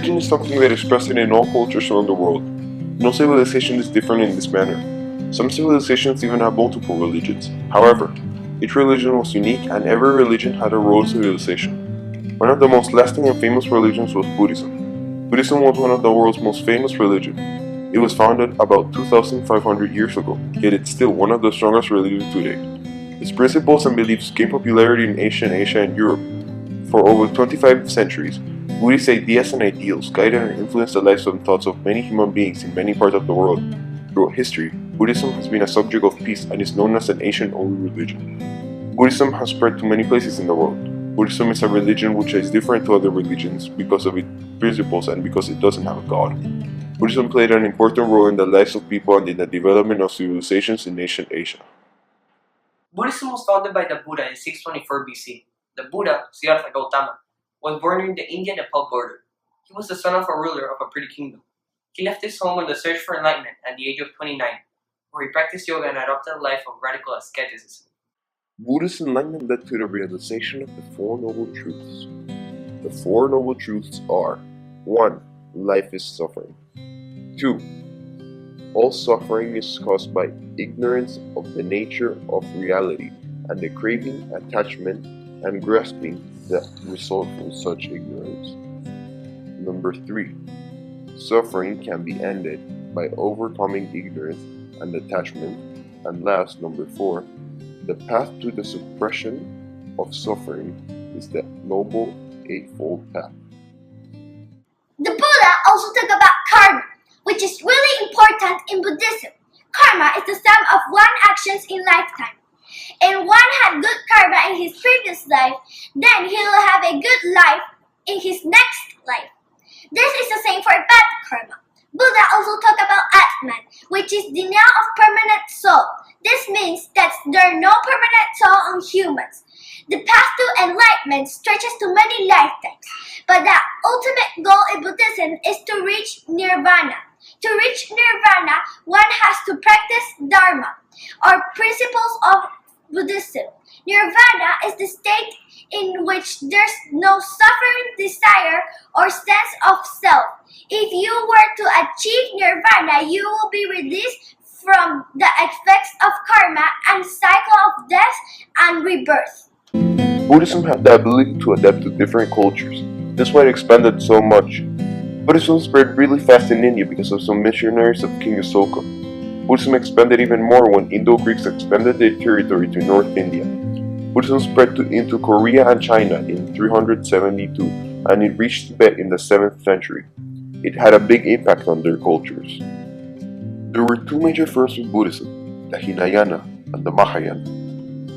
Religion is something that is present in all cultures around the world. No civilization is different in this manner. Some civilizations even have multiple religions. However, each religion was unique and every religion had a role in civilization. One of the most lasting and famous religions was Buddhism. Buddhism was one of the world's most famous religions. It was founded about 2,500 years ago, yet it's still one of the strongest religions today. Its principles and beliefs gained popularity in Asia and Europe. For over 25 centuries, Buddhist ideas and ideals guided and influenced the lives and thoughts of many human beings in many parts of the world. Throughout history, Buddhism has been a subject of peace and is known as an ancient-only religion. Buddhism has spread to many places in the world. Buddhism is a religion which is different to other religions because of its principles and because it doesn't have a god. Buddhism played an important role in the lives of people and in the development of civilizations in ancient Asia. Buddhism was founded by the Buddha in 624 BC. The Buddha, Siddhartha Gautama, was born near the India-Nepal border. He was the son of a ruler of a pretty kingdom. He left his home on the search for enlightenment at the age of 29, where he practiced yoga and adopted a life of radical asceticism. Buddhist enlightenment led to the realization of the Four Noble Truths. The Four Noble Truths are: 1. Life is suffering. 2. All suffering is caused by ignorance of the nature of reality and the craving, attachment, and grasping that result from such ignorance. Number 3. Suffering can be ended by overcoming ignorance and attachment. And last, number 4, the path to the suppression of suffering is the Noble Eightfold Path. The Buddha also talked about karma, which is really important in Buddhism. Karma is the sum of one's actions in lifetime. If one had good karma in his previous life, then he will have a good life in his next life. This is the same for bad karma. Buddha also talked about Atman, which is the now of permanent soul. This means that there are no permanent soul on humans. The path to enlightenment stretches to many lifetimes, but the ultimate goal in Buddhism is to reach nirvana. To reach nirvana, one has to practice dharma, or principles of Buddhism. Nirvana is the state in which there's no suffering, desire, or sense of self. If you were to achieve nirvana, you will be released from the effects of karma and cycle of death and rebirth. Buddhism had the ability to adapt to different cultures. That's why it expanded so much. Buddhism spread really fast in India because of some missionaries of King Asoka. Buddhism expanded even more when Indo-Greeks expanded their territory to North India. Buddhism spread into Korea and China in 372 and it reached Tibet in the 7th century. It had a big impact on their cultures. There were two major forms of Buddhism, the Hinayana and the Mahayana.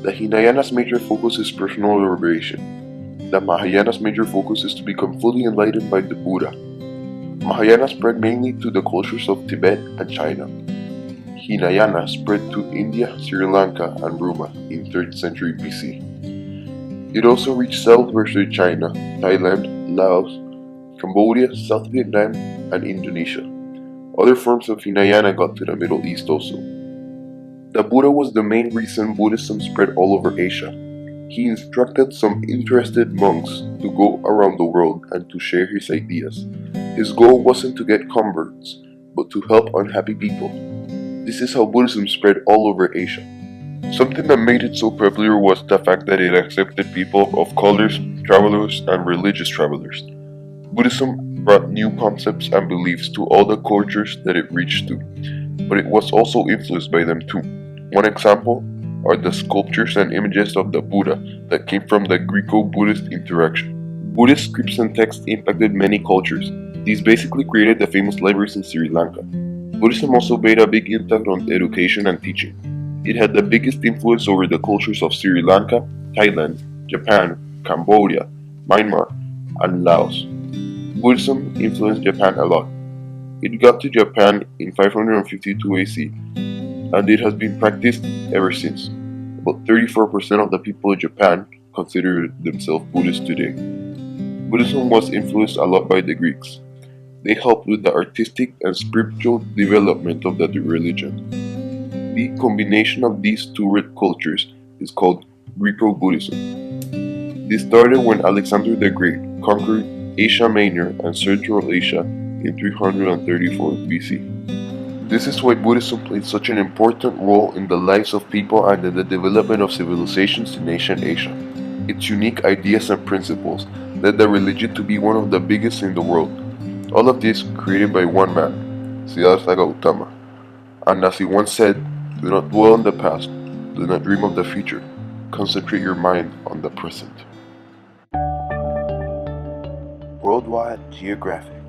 The Hinayana's major focus is personal liberation. The Mahayana's major focus is to become fully enlightened by the Buddha. Mahayana spread mainly to the cultures of Tibet and China. Hinayana spread to India, Sri Lanka, and Burma in 3rd century BC. It also reached southwestern China, Thailand, Laos, Cambodia, South Vietnam, and Indonesia. Other forms of Hinayana got to the Middle East also. The Buddha was the main reason Buddhism spread all over Asia. He instructed some interested monks to go around the world and to share his ideas. His goal wasn't to get converts, but to help unhappy people. This is how Buddhism spread all over Asia. Something that made it so popular was the fact that it accepted people of colors, travelers, and religious travelers. Buddhism brought new concepts and beliefs to all the cultures that it reached to, but it was also influenced by them too. One example are the sculptures and images of the Buddha that came from the Greco-Buddhist interaction. Buddhist scripts and texts impacted many cultures. These basically created the famous libraries in Sri Lanka. Buddhism also made a big impact on education and teaching. It had the biggest influence over the cultures of Sri Lanka, Thailand, Japan, Cambodia, Myanmar, and Laos. Buddhism influenced Japan a lot. It got to Japan in 552 AC, and it has been practiced ever since. About 34% of the people in Japan consider themselves Buddhist today. Buddhism was influenced a lot by the Greeks. They helped with the artistic and spiritual development of the religion. The combination of these two cultures is called Greco-Buddhism. This started when Alexander the Great conquered Asia Minor, and Central Asia in 334 BC. This is why Buddhism played such an important role in the lives of people and in the development of civilizations in ancient Asia. Its unique ideas and principles led the religion to be one of the biggest in the world. All of this created by one man, Siddhartha Gautama. And as he once said, do not dwell on the past, do not dream of the future, concentrate your mind on the present. Worldwide Geographic.